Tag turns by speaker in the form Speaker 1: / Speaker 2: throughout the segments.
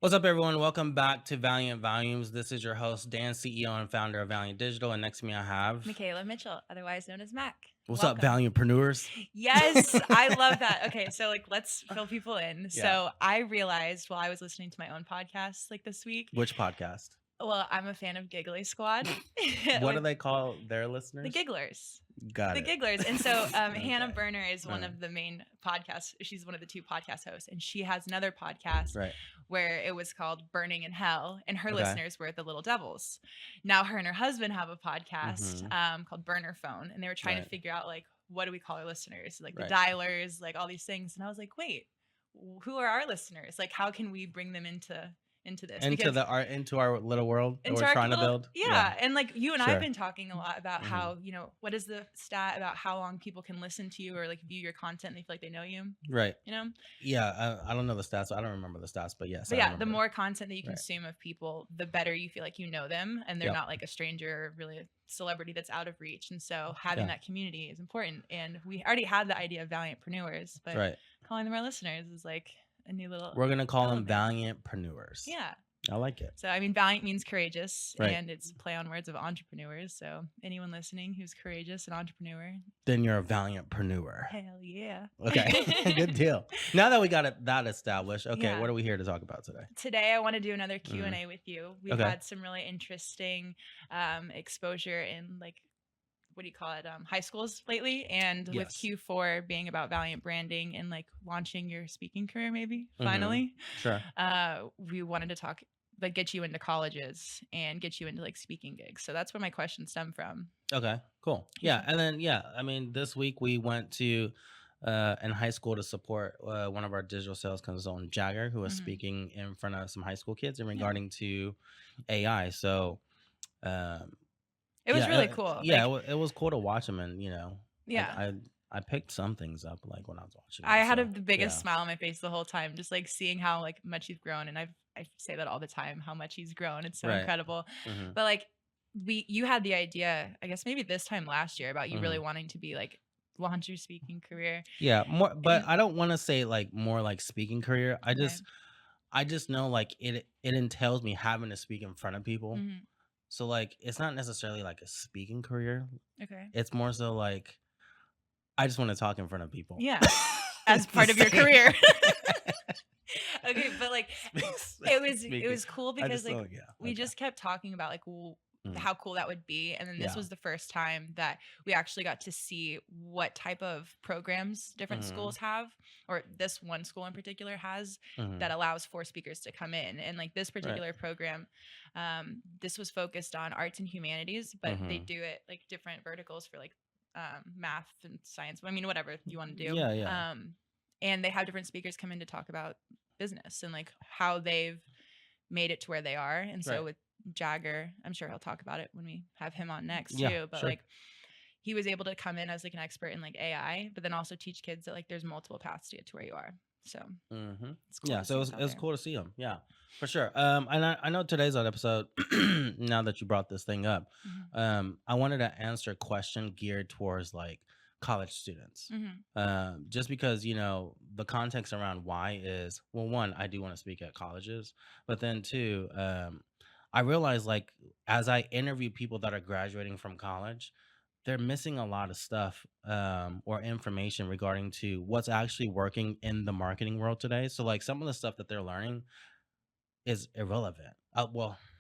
Speaker 1: What's up, everyone? Welcome back to Valiant Volumes. This is your host, Dan, CEO and founder of Valynt Digital. And next to me, I have.
Speaker 2: Michaela Mitchell, otherwise known as Mac.
Speaker 1: What's up,
Speaker 2: Welcome.
Speaker 1: Valiantpreneurs?
Speaker 2: Yes, I love that. Okay, so let's fill people in.
Speaker 1: Yeah.
Speaker 2: So I realized while I was listening to my own podcast this week,
Speaker 1: Which podcast?
Speaker 2: well, I'm a fan of Giggly Squad
Speaker 1: What do
Speaker 2: with
Speaker 1: they call their
Speaker 2: the
Speaker 1: listeners?
Speaker 2: Gigglers.
Speaker 1: Got
Speaker 2: The
Speaker 1: it.
Speaker 2: Gigglers. And so Hannah
Speaker 1: Okay.
Speaker 2: Berner is one of the main podcasts. She's one of the two podcast hosts. And she has another podcast
Speaker 1: Right.
Speaker 2: where it was called Burning in Hell. And her
Speaker 1: Okay.
Speaker 2: listeners were the Little Devils. Now her and her husband have a podcast
Speaker 1: Mhm.
Speaker 2: called Burner Phone. And they were trying to
Speaker 1: Right.
Speaker 2: figure out what do we call our listeners? Like the
Speaker 1: Right.
Speaker 2: dialers, like all these things. And I was like, wait, who are our listeners? Like how can we bring them into this?
Speaker 1: Into our little world that
Speaker 2: Into
Speaker 1: we're
Speaker 2: our
Speaker 1: trying to
Speaker 2: little,
Speaker 1: build.
Speaker 2: yeah. And you and I have
Speaker 1: Sure.
Speaker 2: been talking a lot about
Speaker 1: Mhm.
Speaker 2: how, what is the stat about how long people can listen to you or view your content and they feel like they know you,
Speaker 1: Right.
Speaker 2: you know?
Speaker 1: Yeah. I don't know the stats. I don't remember the stats, but yes,
Speaker 2: But
Speaker 1: I
Speaker 2: yeah,
Speaker 1: remember.
Speaker 2: the more content that you
Speaker 1: Right.
Speaker 2: consume of people, the better you feel like you know them and they're
Speaker 1: Yep.
Speaker 2: not like a stranger or really a celebrity that's out of reach. And so having
Speaker 1: Yeah.
Speaker 2: that community is important. And we already had the idea of Valiantpreneurs, but
Speaker 1: Right.
Speaker 2: calling them our listeners is like a new little
Speaker 1: We're going to call them
Speaker 2: element.
Speaker 1: Valiantpreneurs.
Speaker 2: Yeah.
Speaker 1: I like it.
Speaker 2: So, I mean, valiant means courageous,
Speaker 1: Right.
Speaker 2: and it's a play on words of entrepreneurs. So, anyone listening who's courageous and entrepreneur,
Speaker 1: Then you're a valiantpreneur.
Speaker 2: hell yeah.
Speaker 1: Okay. Good deal. Now that we got that established, okay,
Speaker 2: Yeah.
Speaker 1: what are we here to talk about today?
Speaker 2: Today, I want to do another Q&A with you. We've
Speaker 1: Okay.
Speaker 2: had some really interesting exposure in what do you call it, high schools lately, and with
Speaker 1: Yes.
Speaker 2: Q4 being about Valiant branding and launching your speaking career, maybe
Speaker 1: Mhm.
Speaker 2: finally.
Speaker 1: Sure.
Speaker 2: We wanted to talk get you into colleges and get you into speaking gigs. So that's where my questions stem from.
Speaker 1: Okay, cool. Yeah, and then I mean, this week we went to in high school to support one of our digital sales consultant, Jagger, who was
Speaker 2: Mhm.
Speaker 1: speaking in front of some high school kids in regarding to AI. So
Speaker 2: It was really cool.
Speaker 1: Yeah, it was cool to watch him, and
Speaker 2: Yeah.
Speaker 1: I picked some things up when I was watching.
Speaker 2: I
Speaker 1: it,
Speaker 2: had
Speaker 1: so,
Speaker 2: the biggest
Speaker 1: yeah.
Speaker 2: smile on my face the whole time, just seeing how much he's grown. And I say that all the time, how much he's grown. It's so
Speaker 1: Right.
Speaker 2: incredible.
Speaker 1: Mhm.
Speaker 2: But you had the idea, I guess maybe this time last year, about you really wanting to be launch your speaking career.
Speaker 1: Yeah, more, but
Speaker 2: And-
Speaker 1: I don't want to say more like speaking career. I
Speaker 2: Okay.
Speaker 1: just know it entails me having to speak in front of people.
Speaker 2: Mhm.
Speaker 1: So it's not necessarily like a speaking career.
Speaker 2: Okay.
Speaker 1: It's more so I just want to talk in front of people.
Speaker 2: Yeah. As part of your career. Okay, but it was cool because we just kept talking about how cool that would be, and then this was the first time that we actually got to see what type of programs different schools have, or this one school in particular has, that allows for speakers to come in. And this particular program, this was focused on arts and humanities, but they do it different verticals for math and science. I mean, whatever you want to do.
Speaker 1: Yeah.
Speaker 2: And they have different speakers come in to talk about business and how they've made it to where they are. And so with Jagger, I'm sure he'll talk about it when we have him on next too. But
Speaker 1: sure.
Speaker 2: He was able to come in as an expert in AI, but then also teach kids that there's multiple paths to get to where you are. So
Speaker 1: it's
Speaker 2: cool
Speaker 1: yeah,
Speaker 2: to
Speaker 1: so
Speaker 2: see
Speaker 1: it
Speaker 2: what's
Speaker 1: was
Speaker 2: out there.
Speaker 1: cool to see him. Yeah, for sure. And I know today's episode. Now that you brought this thing up, I wanted to answer a question geared towards college students. Just because the context around why is, well, one, I do want to speak at colleges, but then two, I realize as I interview people that are graduating from college, they're missing a lot of stuff or information regarding to what's actually working in the marketing world today. So some of the stuff that they're learning is irrelevant.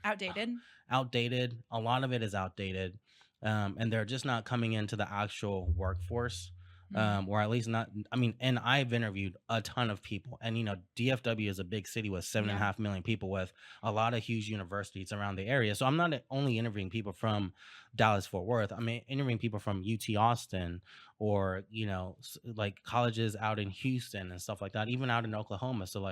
Speaker 2: Outdated.
Speaker 1: Outdated. A lot of it is outdated. And they're just not coming into the actual workforce. Or at least not. I mean, and I've interviewed a ton of people, and DFW is a big city with 7.5 million people, with a lot of huge universities around the area. So I'm not only interviewing people from Dallas Fort Worth. I'm interviewing people from UT Austin, or colleges out in Houston and stuff like that, even out in Oklahoma. So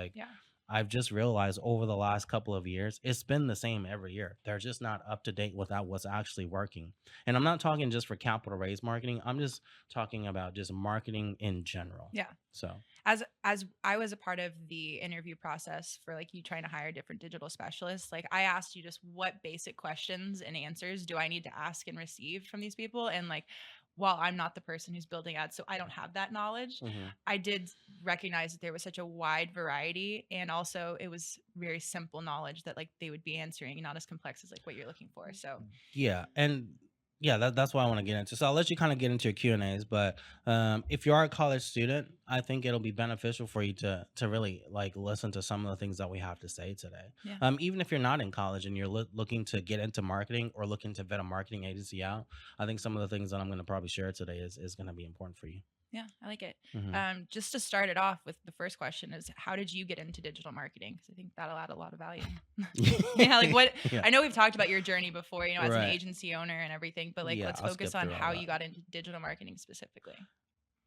Speaker 1: I've just realized over the last couple of years, it's been the same every year. They're just not up to date with what's actually working. And I'm not talking just for capital raise marketing. I'm just talking about just marketing in general.
Speaker 2: Yeah.
Speaker 1: So
Speaker 2: as I was a part of the interview process for you trying to hire different digital specialists, I asked you just what basic questions and answers do I need to ask and receive from these people, and while I'm not the person who's building ads, so I don't have that knowledge, I did recognize that there was such a wide variety, and also it was very simple knowledge that like they would be answering, and not as complex as like what you're looking for. So
Speaker 1: Yeah, and yeah, that's why I want to get into. So I'll let you kind of get into your Q and A's, but if you are a college student, I think it'll be beneficial for you to really like listen to some of the things that we have to say today.
Speaker 2: yeah.
Speaker 1: Even if you're not in college and you're looking to get into marketing or looking to vet a marketing agency out, I think some of the things that I'm going to probably share today is going to be important for you.
Speaker 2: Yeah, I like it.
Speaker 1: Hmm.
Speaker 2: Just to start it off with the first question is, how did you get into digital marketing? Because I think that'll add a lot of value. Yeah, like what
Speaker 1: Yeah,
Speaker 2: I know we've talked about your journey before, you know, as an
Speaker 1: right.
Speaker 2: agency owner and everything, but like
Speaker 1: Yeah,
Speaker 2: let's
Speaker 1: I'll
Speaker 2: focus
Speaker 1: skip
Speaker 2: on
Speaker 1: through all
Speaker 2: how
Speaker 1: that.
Speaker 2: you got into digital marketing specifically.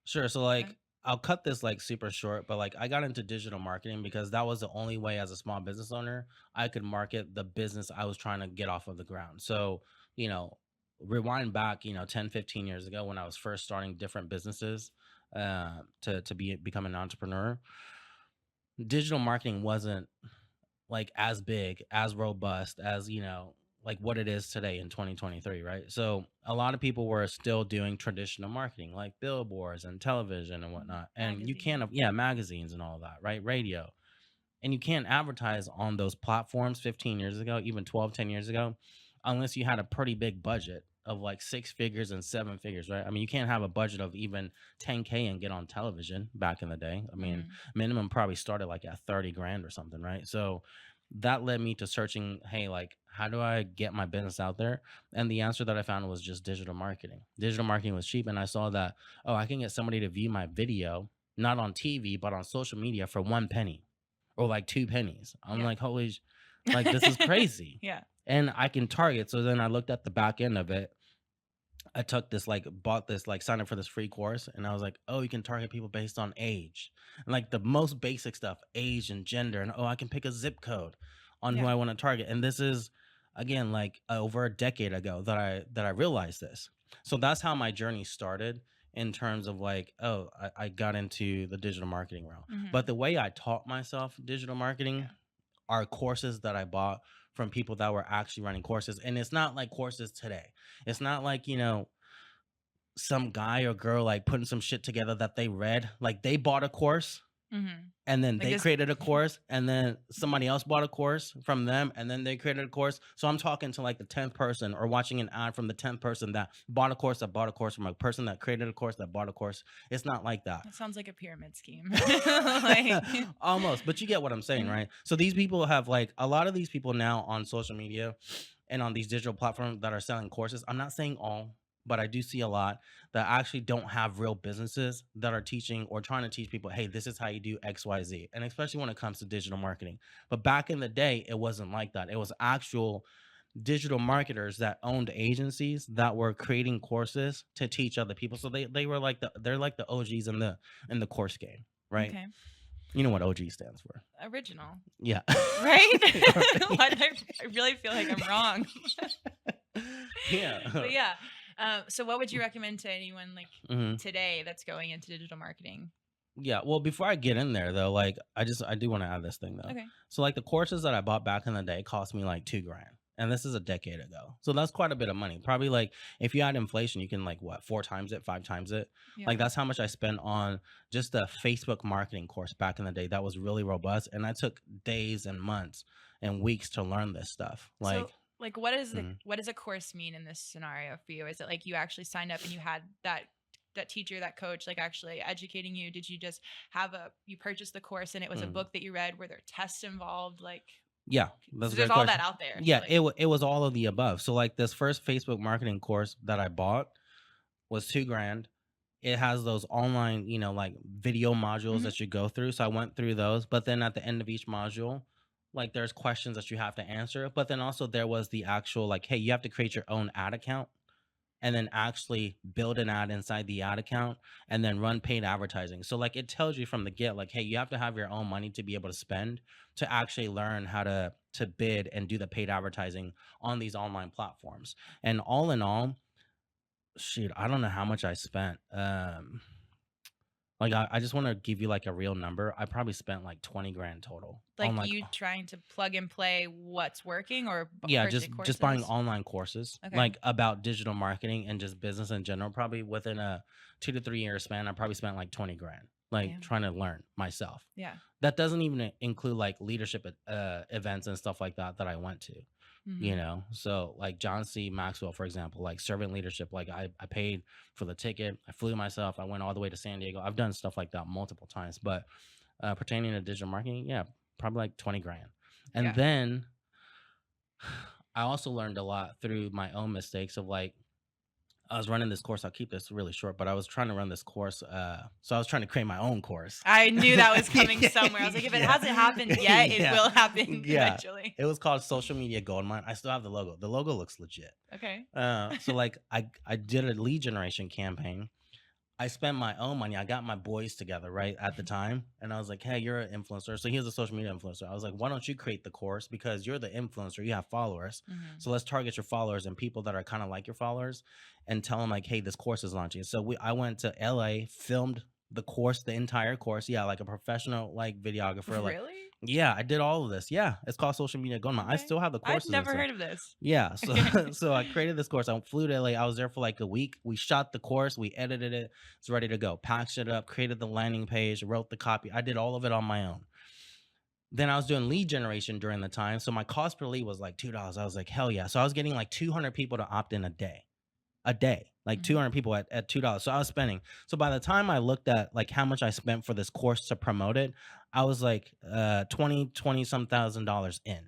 Speaker 1: Sure. So
Speaker 2: Yeah.
Speaker 1: like I'll cut this like super short, but like I got into digital marketing because that was the only way as a small business owner I could market the business I was trying to get off of the ground. So, you know, rewind back, 10, 15 years ago when I was first starting different businesses to become an entrepreneur, digital marketing wasn't like as big, as robust as, like what it is today in 2023, right? So a lot of people were still doing traditional marketing like billboards and television and whatnot. And you can't,
Speaker 2: Magazine.
Speaker 1: yeah, magazines and all that, right? Radio. And you can't advertise on those platforms 15 years ago, even 12, 10 years ago, unless you had a pretty big budget of like six figures and seven figures, right? I mean, you can't have a budget of even 10K and get on television back in the day. I mean, minimum probably started like at 30 grand or something, right? So that led me to searching, hey, like, how do I get my business out there? And the answer that I found was just digital marketing. Digital marketing was cheap. And I saw that, oh, I can get somebody to view my video, not on TV, but on social media for 1 penny or like 2 pennies. I'm
Speaker 2: Yeah.
Speaker 1: like, holy, like this is crazy.
Speaker 2: Yeah.
Speaker 1: And I can target. So then I looked at the back end of it. I took this, like, bought this, like, signed up for this free course, and I was like, oh, you can target people based on age, and like the most basic stuff, age and gender, and oh, I can pick a zip code on who
Speaker 2: Yeah.
Speaker 1: I want to target. And this is again like over a decade ago that I realized this. So that's how my journey started in terms of like, oh, I got into the digital marketing realm. But the way I taught myself digital marketing
Speaker 2: Yeah.
Speaker 1: are courses that I bought from people that were actually running courses. And it's not like courses today. It's not like, some guy or girl like putting some shit together that they read. Like they bought a course and then
Speaker 2: Like
Speaker 1: they
Speaker 2: this.
Speaker 1: created a course and then somebody else bought a course from them and then they created a course. So I'm talking to like the 10th person or watching an ad from the 10th person that bought a course from a person that created a course that bought a course. It's not like that.
Speaker 2: That sounds like a pyramid scheme. Like,
Speaker 1: Almost, but you get what I'm saying, right? So these people have like a lot of these people now on social media and on these digital platforms that are selling courses. I'm not saying all, but I do see a lot that actually don't have real businesses that are teaching or trying to teach people, hey, this is how you do XYZ. And especially when it comes to digital marketing. But back in the day, it wasn't like that. It was actual digital marketers that owned agencies that were creating courses to teach other people. So they were like they're like the OGs in the course game, right?
Speaker 2: okay.
Speaker 1: You know what OG stands for.
Speaker 2: Original.
Speaker 1: Yeah.
Speaker 2: Right? Why did I really feel like I'm wrong?
Speaker 1: Yeah.
Speaker 2: But yeah. So what would you recommend to anyone like
Speaker 1: Mhm.
Speaker 2: today that's going into digital marketing?
Speaker 1: Yeah. Well, before I get in there though, like I do want to add this thing though.
Speaker 2: Okay.
Speaker 1: So like the courses that I bought back in the day cost me like 2 grand. And this is a decade ago. So that's quite a bit of money. Probably like if you add inflation, you can like what, 4 times it, 5 times it.
Speaker 2: Yeah.
Speaker 1: Like that's how much I spent on just a Facebook marketing course back in the day. That was really robust. And I took days and months and weeks to learn this stuff.
Speaker 2: So like what is
Speaker 1: Mhm.
Speaker 2: what does a course mean in this scenario for you? Is it like you actually signed up and you had that teacher, that coach, like actually educating you? Did you just you purchased the course and it was a
Speaker 1: Mhm.
Speaker 2: book that you read? Were there tests involved? Like,
Speaker 1: Yeah, that's
Speaker 2: so
Speaker 1: a
Speaker 2: there's
Speaker 1: great
Speaker 2: all
Speaker 1: question.
Speaker 2: that out there. So
Speaker 1: Yeah,
Speaker 2: like,
Speaker 1: it was all of the above. So like this first Facebook marketing course that I bought was 2 grand. It has those online, like video modules
Speaker 2: Mhm.
Speaker 1: that you go through. So I went through those, but then at the end of each module, like there's questions that you have to answer. But then also there was the actual like, hey, you have to create your own ad account and then actually build an ad inside the ad account and then run paid advertising. So like it tells you from the get like, hey, you have to have your own money to be able to spend to actually learn how to bid and do the paid advertising on these online platforms. And all in all, shoot, I don't know how much I spent. Like I just want to give you like a real number. I probably spent like 20 grand total on
Speaker 2: Like
Speaker 1: like
Speaker 2: you trying to plug and play what's working or
Speaker 1: yeah,
Speaker 2: purchase
Speaker 1: just buying
Speaker 2: courses?
Speaker 1: online courses
Speaker 2: Okay.
Speaker 1: like about digital marketing and just business in general. Probably within a 2 to 3 year span, I probably spent like 20 grand, like
Speaker 2: Damn.
Speaker 1: trying to learn myself.
Speaker 2: Yeah.
Speaker 1: That doesn't even include like leadership events and stuff like that I went to. You
Speaker 2: Mm-hmm.
Speaker 1: know, so like John C. Maxwell, for example, like servant leadership, like I paid for the ticket, I flew myself, I went all the way to San Diego. I've done stuff like that multiple times, but pertaining to digital marketing, yeah, probably like 20 grand. And
Speaker 2: Yeah.
Speaker 1: then I also learned a lot through my own mistakes of like I was running this course. I'll keep this really short, but I was trying to run this course. So I was trying to create my own course.
Speaker 2: I knew that was coming somewhere. I was like, if it hasn't happened yet, it will happen eventually.
Speaker 1: It was called Social Media Goldmine. I still have the logo. The logo looks legit.
Speaker 2: Okay.
Speaker 1: So like I did a lead generation campaign. I spent my own money. I got my boys together, right, at the time. And I was like, hey, you're an influencer. So he was a social media influencer. I was like, why don't you create the course? Because you're the influencer. You have followers.
Speaker 2: Mm-hmm.
Speaker 1: So let's target your followers and people that are kind of like your followers and tell them, like, hey, this course is launching. So I went to LA, filmed the course, the entire course. Yeah, like a professional, like, videographer. Like,
Speaker 2: really?
Speaker 1: yeah, I did all of this. Yeah, it's called Social Media Goldmine. I still have the courses.
Speaker 2: I've never heard of this.
Speaker 1: Yeah, so so I created this course. I flew to LA. I was there for like a week. We shot the course. We edited it. It's ready to go. Packaged it up. Created the landing page. Wrote the copy. I did all of it on my own. Then I was doing lead generation during the time. So my cost per lead was like $2. I was like, hell yeah. So I was getting like 200 people to opt in a day. Like 200 people at $2. So I was spending. So by the time I looked at like how much I spent for this course to promote it, I was like 20 some $1,000 in.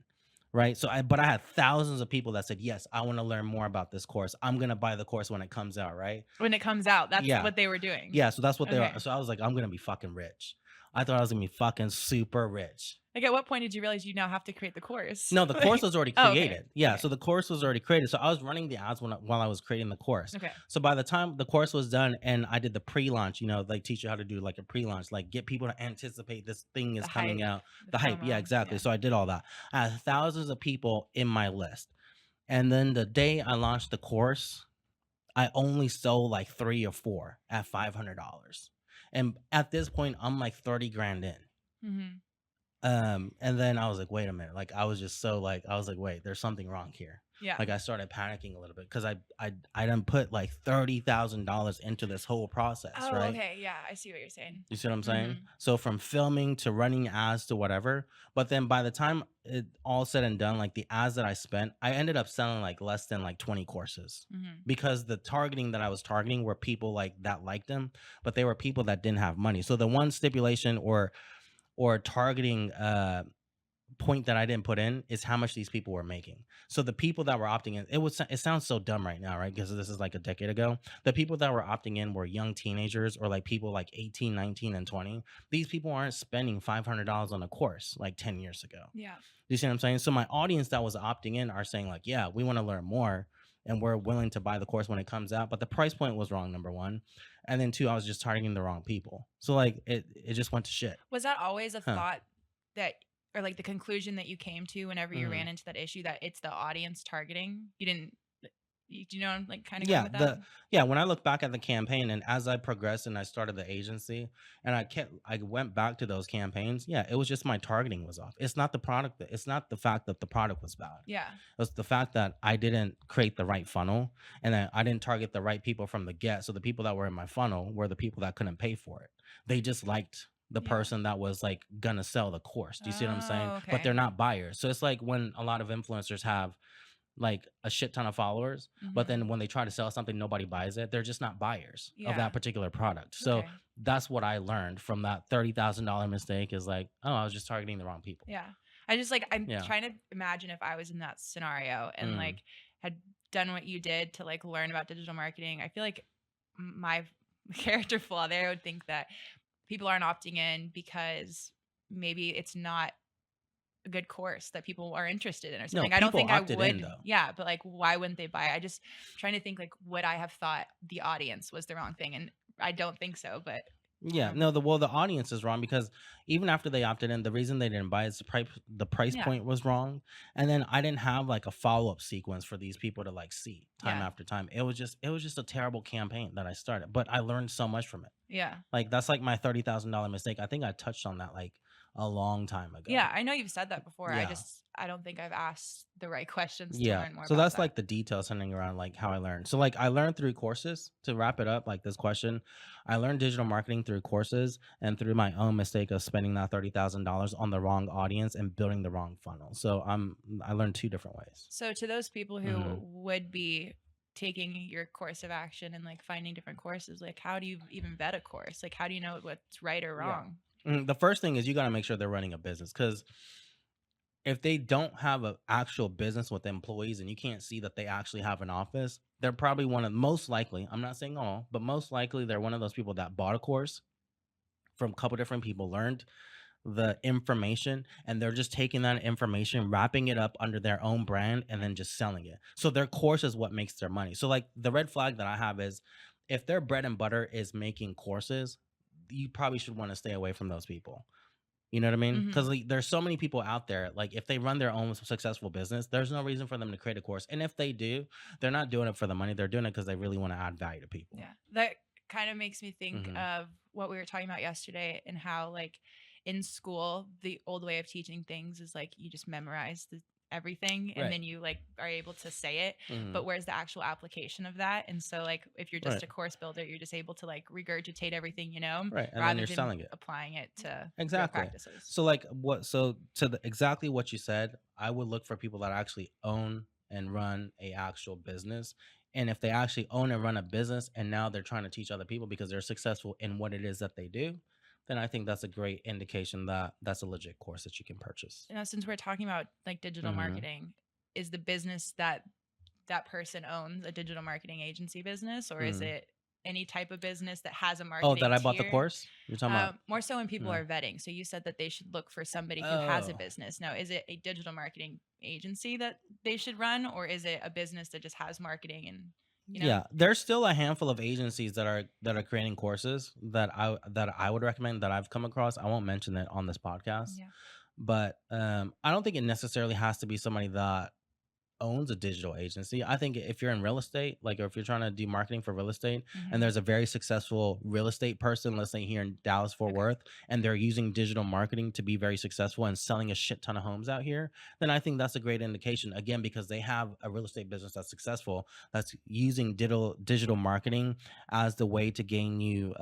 Speaker 1: Right. So but I had thousands of people that said, yes, I want to learn more about this course. I'm going to buy the course when it comes out. Right.
Speaker 2: When it comes out. That's what they were doing.
Speaker 1: Yeah. So that's what they were. So I was like, I'm going to be fucking rich. I thought I was going to be fucking super rich.
Speaker 2: Like, at what point did you realize you now have to create the course?
Speaker 1: No, the course was already created.
Speaker 2: Okay.
Speaker 1: Yeah,
Speaker 2: okay.
Speaker 1: So the course was already created. So I was running the ads while I was creating the course.
Speaker 2: Okay.
Speaker 1: So by the time the course was done and I did the pre-launch, you know, they teach you how to do like a pre-launch, like get people to anticipate this thing is coming out. The hype. Yeah, exactly. Yeah. So I did all that. I had thousands of people in my list. And then the day I launched the course, I only sold like 3 or 4 at $500. And at this point, I'm like 30 grand in.
Speaker 2: Mm-hmm.
Speaker 1: And then I was like, wait a minute. Like, I was just so like, I was like, wait, there's something wrong here.
Speaker 2: Yeah.
Speaker 1: Like I started panicking a little bit because I done put like $30,000 into this whole process.
Speaker 2: Oh,
Speaker 1: right.
Speaker 2: Okay. Yeah. I see what you're saying.
Speaker 1: You see what I'm saying? So from filming to running ads to whatever, but then by the time it all said and done, like the ads that I spent, I ended up selling like less than like 20 courses because the targeting that I was targeting were people like that liked them, but they were people that didn't have money. So the one stipulation or targeting point that I didn't put in is how much these people were making. So the people that were opting in, it sounds so dumb right now, right? Because this is like a decade ago. The people that were opting in were young teenagers or like people like 18, 19, and 20. These people aren't spending $500 on a course like 10 years ago.
Speaker 2: Yeah.
Speaker 1: You see what I'm saying? So my audience that was opting in are saying like, yeah, we want to learn more and we're willing to buy the course when it comes out. But the price point was wrong, number one. And then two, I was just targeting the wrong people. So like it just went to shit.
Speaker 2: Was that always a thought that, or like the conclusion that you came to whenever you ran into that issue, that it's the audience targeting? You didn't, do you know, I'm like kind of going with that?
Speaker 1: When I look back at the campaign and as I progressed and I started the agency and I went back to those campaigns. Yeah, it was just my targeting was off. It's not the product. It's not the fact that the product was bad.
Speaker 2: Yeah.
Speaker 1: It was the fact that I didn't create the right funnel and that I didn't target the right people from the get. So the people that were in my funnel were the people that couldn't pay for it. They just liked the person that was like gonna sell the course. Do you see what I'm saying?
Speaker 2: Okay.
Speaker 1: But they're not buyers. So it's like when a lot of influencers have like a shit ton of followers, but then when they try to sell something, nobody buys it. They're just not buyers of that particular product. So that's what I learned from that $30,000 mistake is like, oh, I was just targeting the wrong people.
Speaker 2: Yeah. I just like, I'm trying to imagine if I was in that scenario and like had done what you did to like learn about digital marketing. I feel like my character flaw there, I would think that people aren't opting in because maybe it's not a good course that people are interested in or something.
Speaker 1: No,
Speaker 2: I don't think I would.
Speaker 1: in,
Speaker 2: yeah, but like, why wouldn't they buy? I just trying to think like, would I have thought the audience was the wrong thing? And I don't think so, but
Speaker 1: Yeah, no, the audience is wrong because even after they opted in, the reason they didn't buy it is the price
Speaker 2: Yeah.
Speaker 1: point was wrong, and then I didn't have like a follow up sequence for these people to like see time
Speaker 2: Yeah.
Speaker 1: after time. It was just a terrible campaign that I started, but I learned so much from it.
Speaker 2: Yeah.
Speaker 1: Like that's like my $30,000 mistake. I think I touched on that like a long time ago.
Speaker 2: Yeah, I know you've said that before.
Speaker 1: Yeah.
Speaker 2: I don't think I've asked the right questions to
Speaker 1: Yeah.
Speaker 2: learn more
Speaker 1: So
Speaker 2: about
Speaker 1: that's
Speaker 2: that.
Speaker 1: like the details centering around like how I learned. So like I learned through courses to wrap it up, like this question. I learned digital marketing through courses and through my own mistake of spending that $30,000 on the wrong audience and building the wrong funnel. So I learned two different ways.
Speaker 2: So to those people who
Speaker 1: Hmm.
Speaker 2: would be taking your course of action and like finding different courses, like how do you even vet a course? Like how do you know what's right or
Speaker 1: Yeah.
Speaker 2: wrong?
Speaker 1: The first thing is you got to make sure they're running a business because if they don't have an actual business with employees and you can't see that they actually have an office, they're probably one of most likely, I'm not saying all, but most likely they're one of those people that bought a course from a couple different people, learned the information, and they're just taking that information, wrapping it up under their own brand, and then just selling it. So their course is what makes their money. So like the red flag that I have is if their bread and butter is making courses, you probably should want to stay away from those people. You know what I mean? Because like, there's so many people out there. Like, if they run their own successful business, there's no reason for them to create a course. And if they do, they're not doing it for the money. They're doing it because they really want to add value to people.
Speaker 2: Yeah. That kind of makes me think
Speaker 1: Hmm.
Speaker 2: of what we were talking about yesterday and how like in school the old way of teaching things is like you just memorize everything and
Speaker 1: Right.
Speaker 2: then you like are able to say it,
Speaker 1: Hmm.
Speaker 2: but where's the actual application of that? And so like if you're just
Speaker 1: Right.
Speaker 2: a course builder, you're just able to like regurgitate everything, you know,
Speaker 1: Right. And then
Speaker 2: rather
Speaker 1: you're
Speaker 2: than
Speaker 1: selling it.
Speaker 2: applying it to real
Speaker 1: Exactly.
Speaker 2: practices.
Speaker 1: So like what so to the exactly what you said, I would look for people that actually own and run a actual business. And if they actually own and run a business and now they're trying to teach other people because they're successful in what it is that they do, then I think that's a great indication that that's a legit course that you can purchase.
Speaker 2: You know, since we're talking about like digital
Speaker 1: Hmm.
Speaker 2: marketing, is the business that that person owns a digital marketing agency business, or is
Speaker 1: Hmm.
Speaker 2: it any type of business that has a
Speaker 1: Oh,
Speaker 2: marketing
Speaker 1: that I bought the
Speaker 2: tier?
Speaker 1: course? You're talking about?
Speaker 2: More so when people
Speaker 1: No.
Speaker 2: are vetting. So you said that they should look for somebody who has a
Speaker 1: Oh.
Speaker 2: business. Now, is it a digital marketing agency that they should run, or is it a business that just has marketing and you know?
Speaker 1: Yeah, there's still a handful of agencies that are creating courses that I would recommend that I've come across. I won't mention it on this podcast,
Speaker 2: Yeah.
Speaker 1: but I don't think it necessarily has to be somebody that owns a digital agency. I think if you're in real estate, like, or if you're trying to do marketing for real estate and
Speaker 2: Mm-hmm.
Speaker 1: there's a very successful real estate person, let's say here in Dallas Fort
Speaker 2: Okay.
Speaker 1: Worth, and they're using digital marketing to be very successful and selling a shit ton of homes out here, then I think that's a great indication. Again, because they have a real estate business that's successful, that's using digital marketing as the way to gain you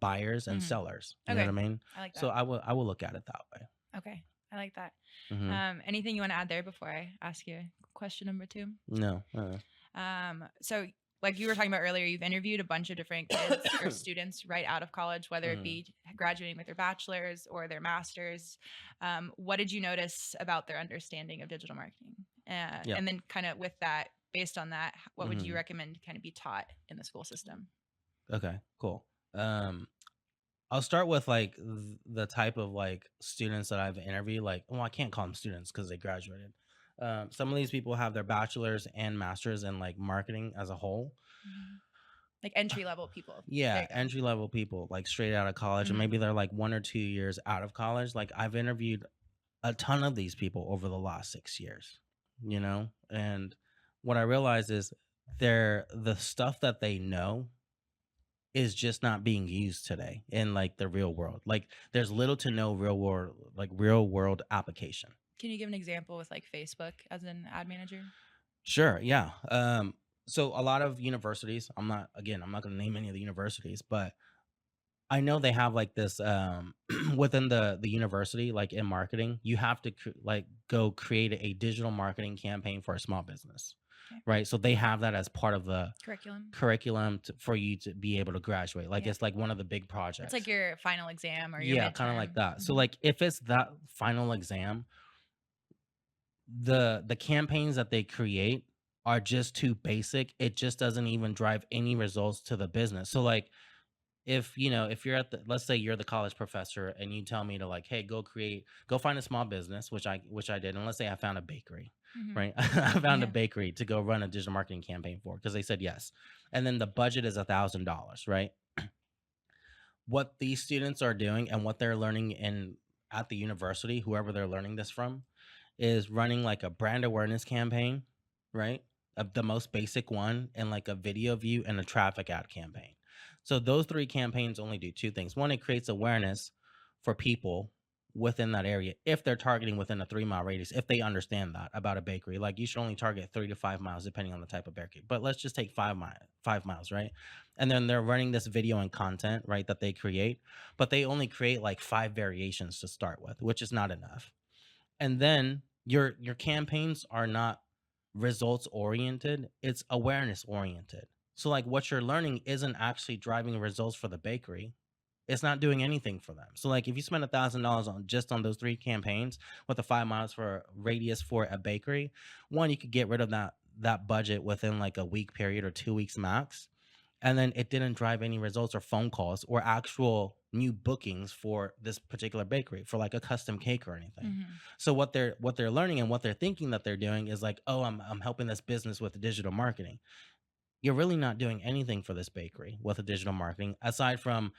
Speaker 1: buyers and
Speaker 2: Mm-hmm.
Speaker 1: sellers. You know
Speaker 2: Okay.
Speaker 1: what I mean?
Speaker 2: I like
Speaker 1: So
Speaker 2: that.
Speaker 1: I will look at it that way.
Speaker 2: Okay. I like that.
Speaker 1: Hmm.
Speaker 2: Anything you want to add there before I ask you question number 2?
Speaker 1: No.
Speaker 2: So like you were talking about earlier, you've interviewed a bunch of different kids or students right out of college, whether it be graduating with their bachelor's or their master's. What did you notice about their understanding of digital marketing?
Speaker 1: Yeah.
Speaker 2: And then kind of with that, based on that, what would you recommend kind of be taught in the school system?
Speaker 1: Okay, cool. I'll start with like the type of like students that I've interviewed. Like, well, I can't call them students because they graduated. Some of these people have their bachelor's and master's in like marketing as a whole.
Speaker 2: Like entry level people. There
Speaker 1: Yeah,
Speaker 2: you go.
Speaker 1: entry level people, like straight out of college, and
Speaker 2: Mhm.
Speaker 1: maybe they're like 1 or 2 years out of college. Like, I've interviewed a ton of these people over the last 6 years, and what I realize is the stuff that they know is just not being used today in like the real world. Like, there's little to no real world application.
Speaker 2: Can you give an example with like Facebook as an ad manager?
Speaker 1: Sure, yeah. So a lot of universities, I'm not going to name any of the universities, but I know they have like this within the university, like in marketing, you have to like go create a digital marketing campaign for a small business.
Speaker 2: Okay.
Speaker 1: Right? So they have that as part of the
Speaker 2: Curriculum.
Speaker 1: for you to be able to graduate. Like,
Speaker 2: Yeah.
Speaker 1: it's like one of the big projects.
Speaker 2: It's like your final exam or your
Speaker 1: Yeah, kind of like
Speaker 2: midterm.
Speaker 1: that. So
Speaker 2: Mhm.
Speaker 1: like if it's that final exam, the campaigns that they create are just too basic. It just doesn't even drive any results to the business. So like, if you're at the let's say you're the college professor and you tell me to like, hey, go find a small business, which I did, and let's say I found a bakery.
Speaker 2: Mhm.
Speaker 1: Right. I found a
Speaker 2: Yeah.
Speaker 1: bakery to go run a digital marketing campaign for because they said yes, and then the budget is $1,000, right? what these students are doing and what they're learning in at the university, whoever they're learning this from, is running like a brand awareness campaign, right? The most basic one, and like a video view and a traffic ad campaign. So those three campaigns only do two things. One, it creates awareness for people within that area if they're targeting within a 3 mile radius, if they understand that about a bakery. Like you should only target 3 to 5 miles depending on the type of bakery. But let's just take 5 miles, right? And then they're running this video and content, right, that they create, but they only create like 5 variations to start with, which is not enough. And then your campaigns are not results oriented, it's awareness oriented. So like what you're learning isn't actually driving results for the bakery, it's not doing anything for them. So like if you spend $1,000 on just on those three campaigns with a 5 miles for radius for a bakery, one, you could get rid of that budget within like a week period or 2 weeks max, and then it didn't drive any results or phone calls or actual new bookings for this particular bakery for like a custom cake or anything.
Speaker 2: Mm-hmm.
Speaker 1: So what they're learning and what they're thinking that they're doing is like, oh, I'm helping this business with digital marketing. You're really not doing anything for this bakery with the digital marketing aside from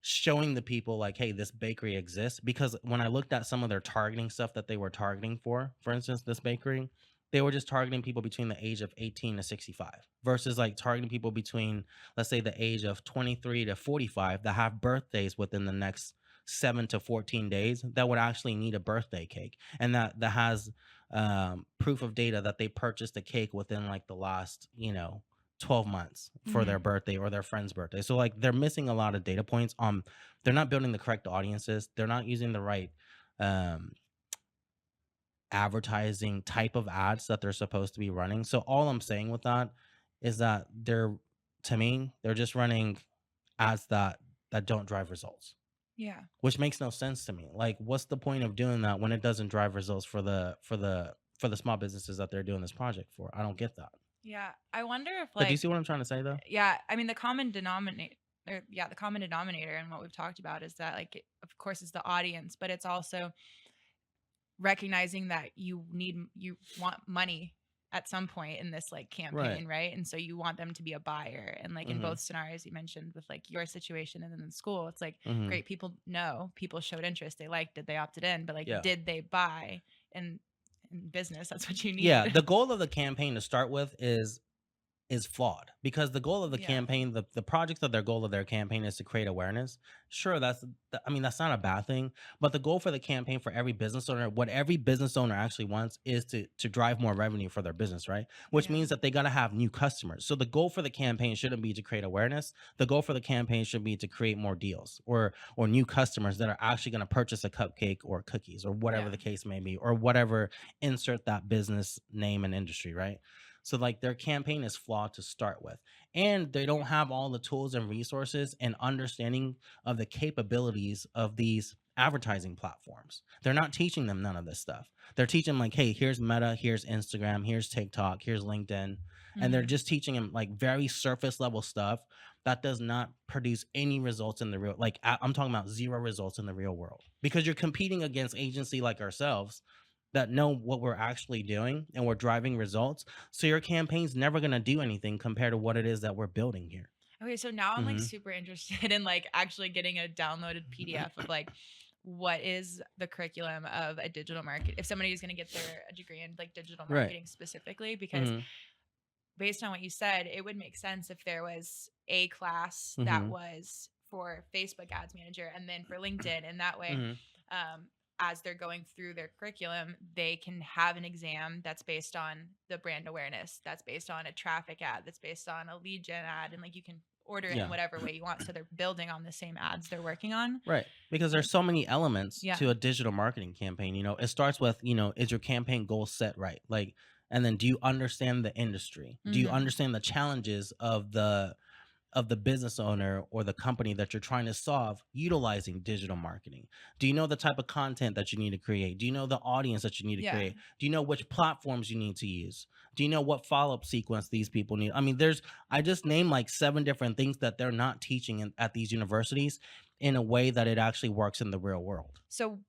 Speaker 1: showing the people like, hey, this bakery exists. Because when I looked at some of their targeting stuff that they were targeting for instance, this bakery, they were just targeting people between the age of 18 to 65 versus like targeting people between, let's say, the age of 23 to 45 that have birthdays within the next 7 to 14 days that would actually need a birthday cake, and that has proof of data that they purchased a cake within like the last 12 months for their
Speaker 2: Mm-hmm.
Speaker 1: birthday or their friend's birthday. So like they're missing a lot of data points. They're not building the correct audiences. They're not using the right um advertising type of ads that they're supposed to be running. So all I'm saying with that is that to me, they're just running ads that don't drive results,
Speaker 2: Yeah.
Speaker 1: which makes no sense to me. Like what's the point of doing that when it doesn't drive results for the small businesses that they're doing this project for? I don't get that.
Speaker 2: Yeah. I wonder if
Speaker 1: But do you
Speaker 2: like
Speaker 1: see what I'm trying to say though?
Speaker 2: yeah, I mean the common denominator the common denominator in what we've talked about is that like of course it's the audience, but it's also recognizing that you want money at some point in this like
Speaker 1: Right.
Speaker 2: campaign, right? And so you want them to be a buyer. And like in
Speaker 1: Mm-hmm.
Speaker 2: both scenarios you mentioned with like your situation and then in school, it's like
Speaker 1: Mm-hmm.
Speaker 2: great, people showed interest, they liked it, they opted in, but like
Speaker 1: Yeah.
Speaker 2: did they buy? And in business, that's what you
Speaker 1: Yeah,
Speaker 2: need.
Speaker 1: the goal of the campaign to start with is flawed because the goal of the
Speaker 2: Yeah.
Speaker 1: campaign, the projects that their goal of their campaign is to create awareness. Sure, I mean that's not a bad thing, but the goal for the campaign for every business owner, what every business owner actually wants is to drive more revenue for their business, right? Which
Speaker 2: Yeah.
Speaker 1: means that they got to have new customers. So the goal for the campaign shouldn't be to create awareness. The goal for the campaign should be to create more deals or new customers that are actually going to purchase a cupcake or cookies or whatever
Speaker 2: Yeah.
Speaker 1: the case may be or whatever, insert that business name and industry, right? So like their campaign is flawed to start with. And they don't have all the tools and resources and understanding of the capabilities of these advertising platforms. They're not teaching them none of this stuff. They're teaching like, hey, here's Meta, here's Instagram, here's TikTok, here's LinkedIn. And they're
Speaker 2: Hmm.
Speaker 1: just teaching them like very surface level stuff that does not produce any results in the real, like I'm talking about zero results in the real world, because you're competing against agency like ourselves that know what we're actually doing and we're driving results. So your campaign's never going to do anything compared to what it is that we're building here.
Speaker 2: Okay, so now I'm like
Speaker 1: Hmm.
Speaker 2: super interested in like actually getting a downloaded PDF of like what is the curriculum of a digital market if somebody is going to get their a degree in like digital
Speaker 1: Right.
Speaker 2: marketing specifically, because
Speaker 1: Hmm.
Speaker 2: based on what you said, it would make sense if there was a class that
Speaker 1: Hmm.
Speaker 2: was for Facebook ads manager and then for LinkedIn, and that way
Speaker 1: Hmm.
Speaker 2: um, as they're going through their curriculum, they can have an exam that's based on the brand awareness, that's based on a traffic ad, that's based on a lead gen ad, and like you can order it in
Speaker 1: Yeah.
Speaker 2: whatever way you want. So they're building on the same ads they're working on.
Speaker 1: Right. Because there's
Speaker 2: Like,
Speaker 1: so many elements
Speaker 2: yeah.
Speaker 1: to a digital marketing campaign. It starts with, is your campaign goal set right? Like, and then do you understand the industry? Do you
Speaker 2: Hmm.
Speaker 1: understand the challenges of the business owner or the company that you're trying to solve utilizing digital marketing? Do you know the type of content that you need to create? Do you know the audience that you need to
Speaker 2: Yeah.
Speaker 1: create? Do you know which platforms you need to use? Do you know what follow-up sequence these people need? I mean, I just named like 7 different things that they're not teaching at these universities in a way that it actually works in the real world.
Speaker 2: So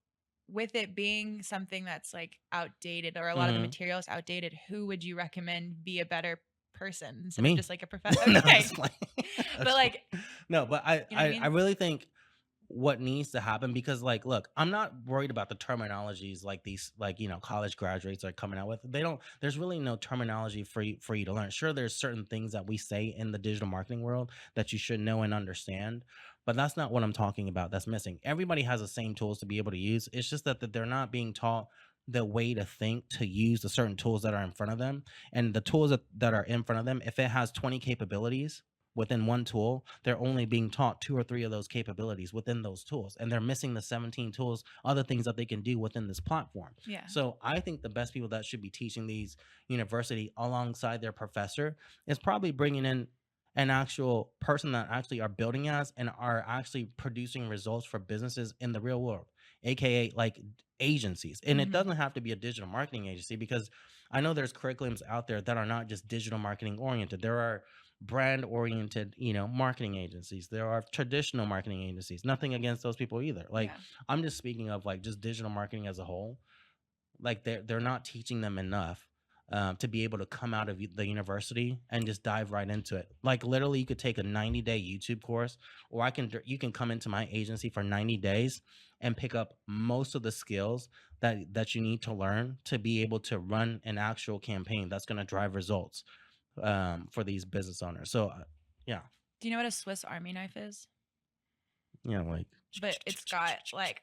Speaker 2: with it being something that's like outdated or a lot of the
Speaker 1: Hmm.
Speaker 2: materials outdated, who would you recommend be a better person instead
Speaker 1: Me?
Speaker 2: of just like a professor.
Speaker 1: No,
Speaker 2: Okay.
Speaker 1: just playing.
Speaker 2: But like,
Speaker 1: no, but
Speaker 2: you know what I mean?
Speaker 1: I really think what needs to happen, because like, look, I'm not worried about the terminologies like these, like, college graduates are coming out with. They don't, there's really no terminology for you to learn. Sure, there's certain things that we say in the digital marketing world that you should know and understand, but that's not what I'm talking about. That's missing. Everybody has the same tools to be able to use. It's just that they're not being taught the way to think, to use the certain tools that are in front of them. And the tools that are in front of them, if it has 20 capabilities within one tool, they're only being taught 2 or 3 of those capabilities within those tools, and they're missing the 17 tools, other things that they can do within this platform.
Speaker 2: Yeah.
Speaker 1: So I think the best people that should be teaching these university alongside their professor is probably bringing in an actual person that actually are building as and are actually producing results for businesses in the real world, aka like agencies. And it doesn't have to be a digital marketing agency, because I know there's curriculums out there that are not just digital marketing oriented. There are brand oriented, marketing agencies. There are traditional marketing agencies. Nothing against those people either. Like,
Speaker 2: Yeah.
Speaker 1: I'm just speaking of like just digital marketing as a whole. Like, they're not teaching them enough to be able to come out of the university and just dive right into it. Like, literally, you could take a 90-day YouTube course, or you can come into my agency for 90 days and pick up most of the skills that you need to learn to be able to run an actual campaign that's going to drive results for these business owners. So, yeah.
Speaker 2: Do you know what a Swiss Army knife is?
Speaker 1: Yeah, like.
Speaker 2: But it's got like,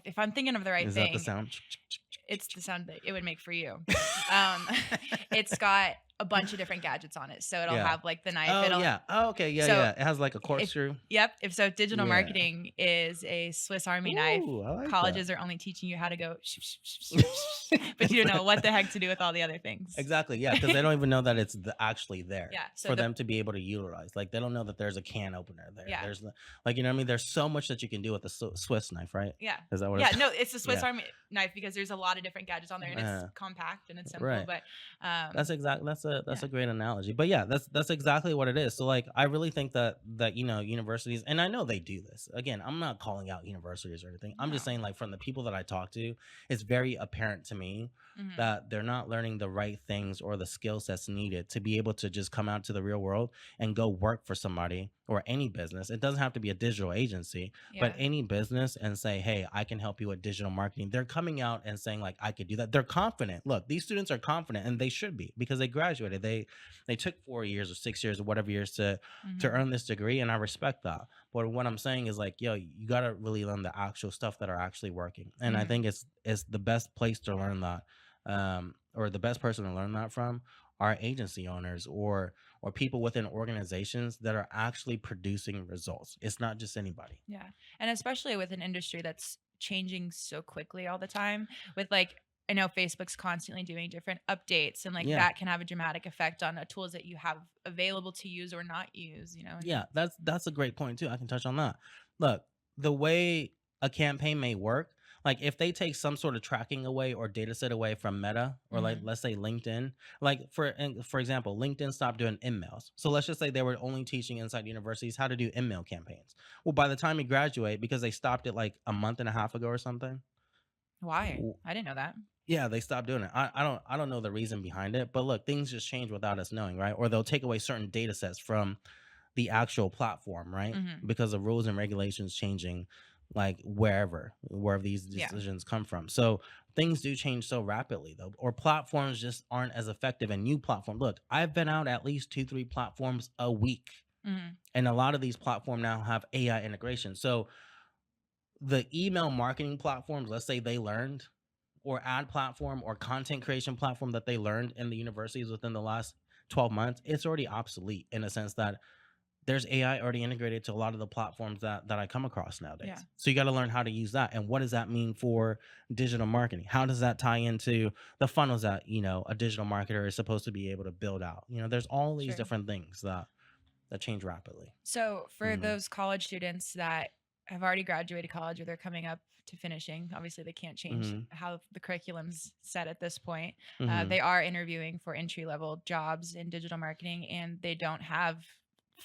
Speaker 2: if I'm thinking of the right
Speaker 1: Is
Speaker 2: thing,
Speaker 1: that the sound?
Speaker 2: it's the sound that it would make for you. It's got a bunch of different gadgets on it, so it'll have like the knife.
Speaker 1: Oh yeah. Oh, okay. Yeah,
Speaker 2: so
Speaker 1: yeah. It has like a corkscrew.
Speaker 2: Yep. If digital marketing is a Swiss Army knife,
Speaker 1: like
Speaker 2: colleges are only teaching you how to go, but you don't know what the heck to do with all the other things.
Speaker 1: Exactly. Yeah, because they don't even know that it's actually there.
Speaker 2: Yeah. So
Speaker 1: for them to be able to utilize, like, they don't know that there's a can opener there.
Speaker 2: Yeah.
Speaker 1: There's like, what I mean. There's so much that you can do with the Swiss knife, right?
Speaker 2: Yeah.
Speaker 1: Is that what?
Speaker 2: Yeah. No, it's a Swiss Army knife because there's a lot of different gadgets on there, and it's compact and it's simple.
Speaker 1: Right.
Speaker 2: But
Speaker 1: that's a great analogy. But yeah, that's exactly what it is. So like, I really think that universities, and I know they do this. Again, I'm not calling out universities or anything. I'm just saying, like, from the people that I talk to, it's very apparent to me that they're not learning the right things or the skill sets needed to be able to just come out to the real world and go work for somebody or any business. It doesn't have to be a digital agency, but any business, and say, hey, I can help you with digital marketing. They're coming out and saying, like, I could do that. They're confident. Look, these students are confident, and they should be, because they graduated. They took 4 years or 6 years or whatever years to earn this degree, and I respect that. But what I'm saying is, like, yo, you got to really learn the actual stuff that are actually working. And I think it's the best place to learn that, or the best person to learn that from, are agency owners or people within organizations that are actually producing results. It's not just anybody.
Speaker 2: Yeah. And especially with an industry that's changing so quickly all the time, with like, I know Facebook's constantly doing different updates, and like that can have a dramatic effect on the tools that you have available to use or not use,
Speaker 1: Yeah, that's a great point too. I can touch on that. Look, the way a campaign may work, like, if they take some sort of tracking away or data set away from Meta, or like, let's say LinkedIn, like, for example, LinkedIn stopped doing emails. So let's just say they were only teaching inside universities how to do email campaigns. Well, by the time you graduate, because they stopped it like a month and a half ago or something.
Speaker 2: Why? I didn't know that.
Speaker 1: Yeah, they stopped doing it. I don't know the reason behind it, but look, things just change without us knowing, right? Or they'll take away certain data sets from the actual platform, right? Because of rules and regulations changing, like, wherever these decisions come from. So things do change so rapidly, though, or platforms just aren't as effective. And new platform, look, I've been out at least 2-3 platforms a week, and a lot of these platforms now have AI integration. So the email marketing platforms, let's say they learned, or ad platform or content creation platform that they learned in the universities within the last 12 months, it's already obsolete, in a sense that there's AI already integrated to a lot of the platforms that I come across nowadays.
Speaker 2: Yeah.
Speaker 1: So you got to learn how to use that. And what does that mean for digital marketing? How does that tie into the funnels that, a digital marketer is supposed to be able to build out? There's all these different things that change rapidly.
Speaker 2: So for those college students that have already graduated college, or they're coming up to finishing, obviously they can't change how the curriculum's set at this point. They are interviewing for entry-level jobs in digital marketing, and they don't have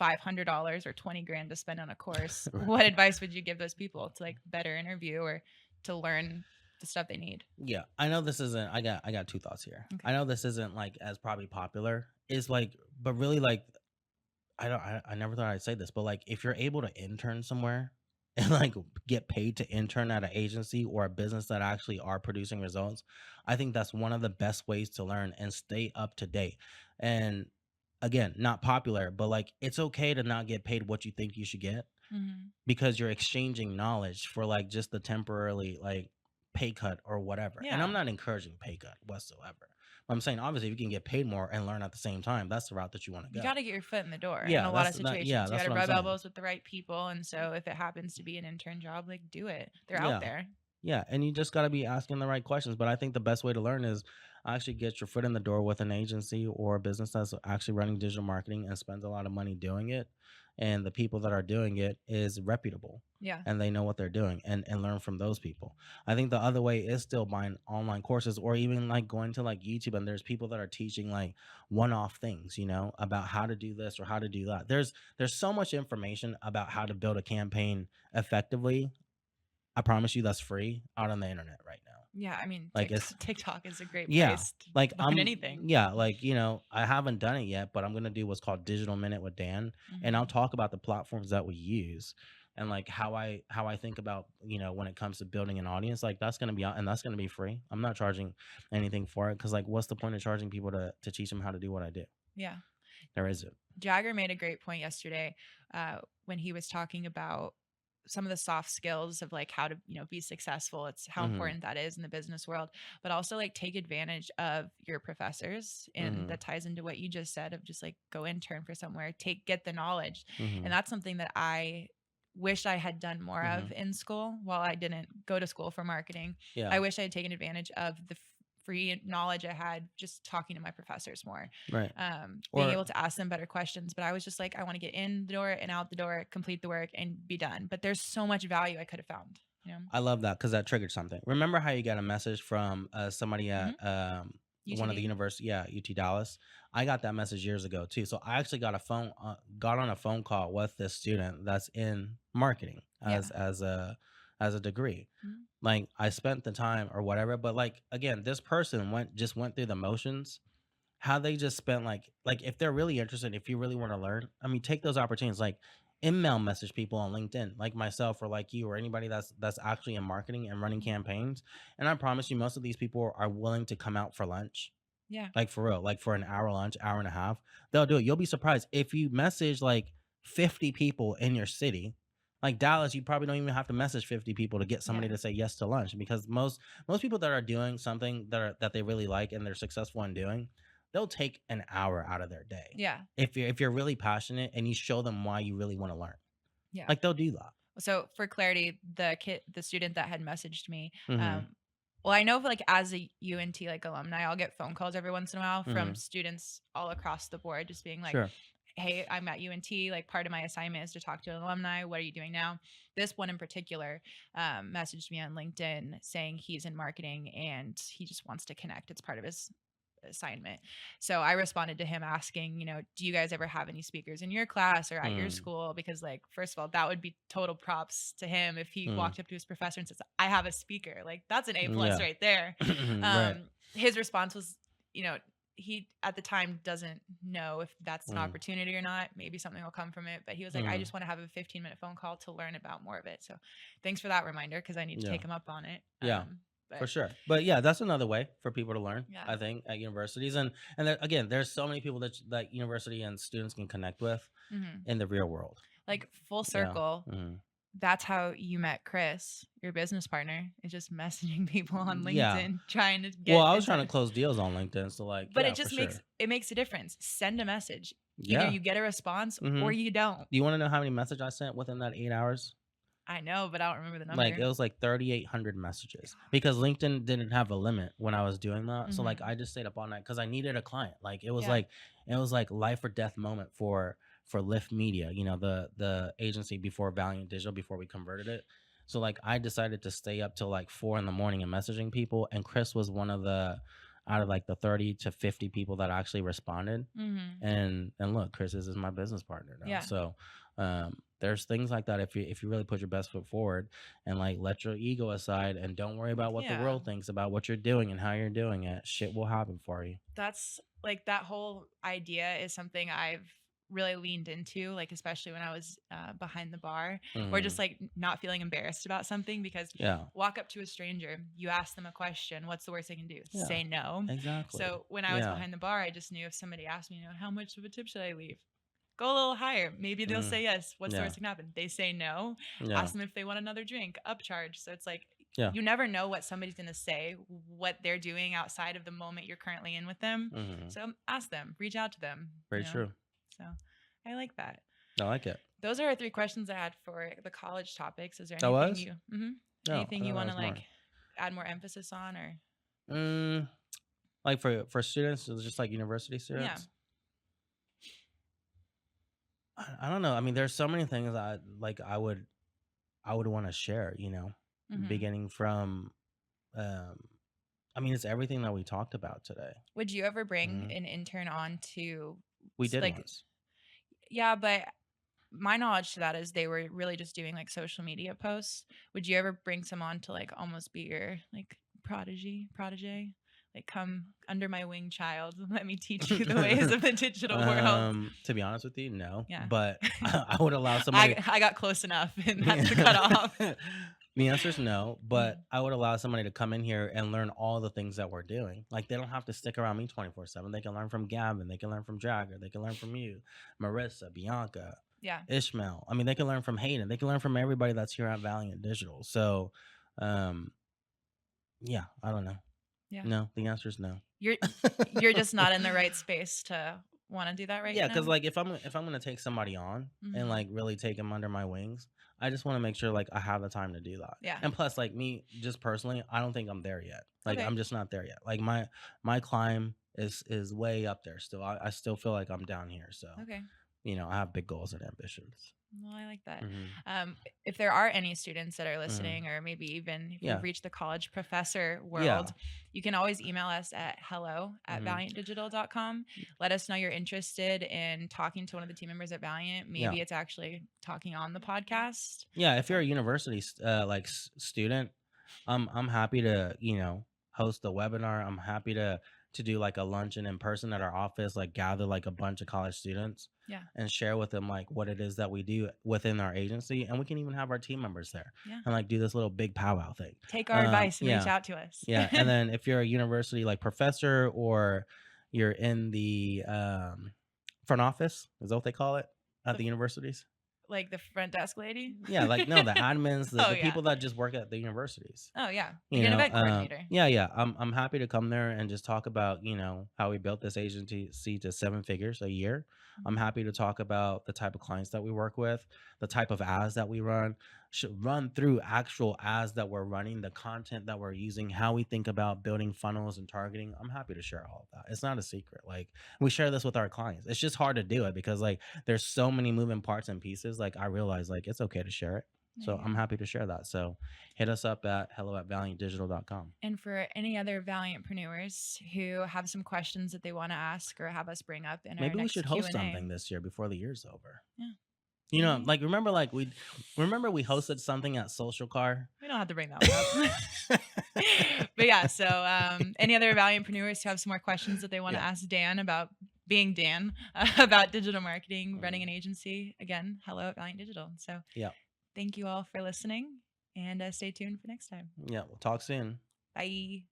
Speaker 2: $500 or 20 grand to spend on a course. Right. What advice would you give those people to, like, better interview or to learn the stuff they need.
Speaker 1: Yeah, I know this isn't. I got two thoughts here.
Speaker 2: Okay.
Speaker 1: I know this isn't like as probably popular. Is like, but really like I don't. I never thought I'd say this, but like if you're able to intern somewhere and like get paid to intern at an agency or a business that actually are producing results, I think that's one of the best ways to learn and stay up to date. And again, not popular, but like it's okay to not get paid what you think you should get because you're exchanging knowledge for like just the temporarily like pay cut or whatever. And I'm not encouraging pay cut whatsoever. I'm saying obviously if you can get paid more and learn at the same time, that's the route that you want to go.
Speaker 2: You got to get your foot in the door
Speaker 1: Yeah,
Speaker 2: in a lot of
Speaker 1: that's
Speaker 2: situations.
Speaker 1: yeah,
Speaker 2: You
Speaker 1: that's
Speaker 2: got to
Speaker 1: what I'm
Speaker 2: rub
Speaker 1: saying.
Speaker 2: elbows with the right people. And so if it happens to be an intern job, like do it. They're out there.
Speaker 1: Yeah, and you just got to be asking the right questions. But I think the best way to learn is actually get your foot in the door with an agency or a business that's actually running digital marketing and spends a lot of money doing it. And the people that are doing it is reputable.
Speaker 2: Yeah.
Speaker 1: And they know what they're doing and learn from those people. I think the other way is still buying online courses or even like going to like YouTube, and there's people that are teaching like one-off things, you know, about how to do this or how to do that. There's so much information about how to build a campaign effectively. I promise you that's free out on the internet right now.
Speaker 2: Yeah, I mean,
Speaker 1: Like
Speaker 2: TikTok is a great
Speaker 1: yeah,
Speaker 2: place to
Speaker 1: like
Speaker 2: learn anything.
Speaker 1: Yeah, like you know, I haven't done it yet, but I'm gonna do what's called Digital Minute with Dan, and I'll talk about the platforms that we use and like how I think about, you know, when it comes to building an audience. Like that's gonna be out and that's gonna be free. I'm not charging anything for it because like what's the point of charging people to teach them how to do what I do?
Speaker 2: Yeah,
Speaker 1: there isn't.
Speaker 2: Jagger made a great point yesterday when he was talking about some of the soft skills of like how to, you know, be successful. It's how important that is in the business world, but also like take advantage of your professors. And that ties into what you just said of just like go intern for somewhere, get the knowledge. And that's something that I wish I had done more of in school. While I didn't go to school for marketing, I wish I had taken advantage of the free knowledge I had just talking to my professors more,
Speaker 1: right?
Speaker 2: Being able to ask them better questions. But I was just like, I want to get in the door and out the door, complete the work and be done. But there's so much value I could have found. You know?
Speaker 1: I love that because that triggered something. Remember how you got a message from somebody at one of the university, UT Dallas? I got that message years ago too. So I actually got on a phone call with this student that's in marketing as a degree. Like I spent the time or whatever, but like again, this person went through the motions. How they just spent like if they're really interested, if you really want to learn, I mean, take those opportunities. Like email message people on LinkedIn, like myself or like you or anybody that's actually in marketing and running campaigns. And I promise you, most of these people are willing to come out for lunch.
Speaker 2: Yeah,
Speaker 1: like for real, like for an hour lunch, hour and a half, they'll do it. You'll be surprised if you message like 50 people in your city. Like Dallas, you probably don't even have to message 50 people to get somebody to say yes to lunch, because most people that are doing something that they really like and they're successful in doing, they'll take an hour out of their day.
Speaker 2: Yeah.
Speaker 1: If you're really passionate and you show them why you really want to learn.
Speaker 2: Yeah.
Speaker 1: Like they'll do that.
Speaker 2: So for clarity, the student that had messaged me, well, I know like as a UNT like alumni, I'll get phone calls every once in a while from students all across the board, just being like, hey, I'm at UNT. Like part of my assignment is to talk to an alumni. What are you doing now? This one in particular messaged me on LinkedIn saying he's in marketing and he just wants to connect. It's part of his assignment. So I responded to him asking, you know, do you guys ever have any speakers in your class or at your school? Because like, first of all, that would be total props to him if he walked up to his professor and says, I have a speaker. Like that's an A+ right there.
Speaker 1: Right.
Speaker 2: His response was, you know, he at the time doesn't know if that's an opportunity or not. Maybe something will come from it, but he was like, I just want to have a 15-minute phone call to learn about more of it. So thanks for that reminder, because I need to take him up on it.
Speaker 1: For sure. But yeah, that's another way for people to learn, I think, at universities. And there, again, there's so many people that university and students can connect with in the real world.
Speaker 2: Like full circle. That's how you met Chris, your business partner, is just messaging people on LinkedIn, trying to get.
Speaker 1: Well, I was trying to close deals on LinkedIn, so like,
Speaker 2: but it just makes a difference. Send a message. Either you get a response or you don't.
Speaker 1: Do you want to know how many messages I sent within that 8 hours?
Speaker 2: I know, but I don't remember the number.
Speaker 1: Like it was like 3,800 messages because LinkedIn didn't have a limit when I was doing that. So like I just stayed up all night because I needed a client. Like it was like life or death moment for Lyft Media, you know, the agency before Valynt Digital, before we converted it. So like I decided to stay up till like 4 a.m. and messaging people, and Chris was one of the out of like the 30 to 50 people that actually responded. And look, Chris is my business partner now. So there's things like that. If you really put your best foot forward and like let your ego aside and don't worry about what the
Speaker 2: Yeah.
Speaker 1: world thinks about what you're doing and how you're doing it, shit will happen for you.
Speaker 2: That's like that whole idea is something I've really leaned into, like especially when I was behind the bar, or just like not feeling embarrassed about something, because walk up to a stranger, you ask them a question, what's the worst they can do? Say no.
Speaker 1: Exactly.
Speaker 2: So when I was behind the bar, I just knew if somebody asked me, you know, how much of a tip should I leave? Go a little higher. Maybe they'll say yes. What's the worst that can happen? They say no. Ask them if they want another drink, upcharge. So it's like, you never know what somebody's going to say, what they're doing outside of the moment you're currently in with them. So ask them, reach out to them.
Speaker 1: Very true.
Speaker 2: So I like that.
Speaker 1: I like it.
Speaker 2: Those are our 3 questions I had for the college topics. Is there anything anything you want to like add more emphasis on, or
Speaker 1: like for students, just like university students? I don't know. I mean, there's so many things I would want to share, you know, beginning from I mean, it's everything that we talked about today.
Speaker 2: Would you ever bring an intern on to
Speaker 1: We did once.
Speaker 2: Yeah, but my knowledge to that is they were really just doing like social media posts. Would you ever bring someone to like almost be your like protege? Like, come under my wing, child. Let me teach you the ways of the digital world.
Speaker 1: To be honest with you, no. Yeah. But I would allow somebody.
Speaker 2: I got close enough, and that's the cutoff.
Speaker 1: The answer is no, but I would allow somebody to come in here and learn all the things that we're doing. Like, they don't have to stick around me 24/7. They can learn from Gavin. They can learn from Jagger. They can learn from you, Marissa, Bianca, Ishmael. I mean, they can learn from Hayden. They can learn from everybody that's here at Valynt Digital. So, yeah, I don't know. Yeah. No, the answer is no.
Speaker 2: You're just not in the right space to want to do that right now.
Speaker 1: Yeah, because like if I'm gonna take somebody on and like really take them under my wings, I just want to make sure like I have the time to do that. Yeah. And plus, like me, just personally, I don't think I'm there yet. Like I'm just not there yet. Like my climb is way up there still. I still feel like I'm down here. So you know, I have big goals and ambitions.
Speaker 2: Well, I like that. If there are any students that are listening, or maybe even if you've reached the college professor world, you can always email us at hello@valiantdigital.com. Let us know you're interested in talking to one of the team members at Valiant. Maybe it's actually talking on the podcast.
Speaker 1: Yeah, if you're a university student, I'm happy to, you know, host a webinar. I'm happy to do like a luncheon in person at our office, like gather like a bunch of college students and share with them like what it is that we do within our agency. And we can even have our team members there and like do this little big powwow thing.
Speaker 2: Take our advice and reach out to us.
Speaker 1: Yeah. And then if you're a university like professor, or you're in the front office, is that what they call it at the universities?
Speaker 2: Like the front desk lady?
Speaker 1: Yeah, like no, the admins, the people that just work at the universities.
Speaker 2: Oh yeah, like an event coordinator.
Speaker 1: Yeah. I'm happy to come there and just talk about, you know, how we built this agency to 7 figures a year. I'm happy to talk about the type of clients that we work with, the type of ads that we run, run through actual ads that we're running, the content that we're using, how we think about building funnels and targeting. I'm happy to share all of that. It's not a secret. Like, we share this with our clients. It's just hard to do it because like there's so many moving parts and pieces. Like, I realize like it's okay to share it. So I'm happy to share that. So hit us up at hello@valiantdigital.com.
Speaker 2: And for any other Valiantpreneurs who have some questions that they want to ask or have us bring up in our next
Speaker 1: maybe we should host something this year before the year's over.
Speaker 2: Yeah.
Speaker 1: You know, like remember we hosted something at Social Car.
Speaker 2: We don't have to bring that one up. But yeah, so any other Valiantpreneurs who have some more questions that they want to ask Dan about being Dan, about digital marketing, running an agency, again, hello@Valynt Digital. So thank you all for listening, and stay tuned for next time.
Speaker 1: Yeah, we'll talk soon.
Speaker 2: Bye.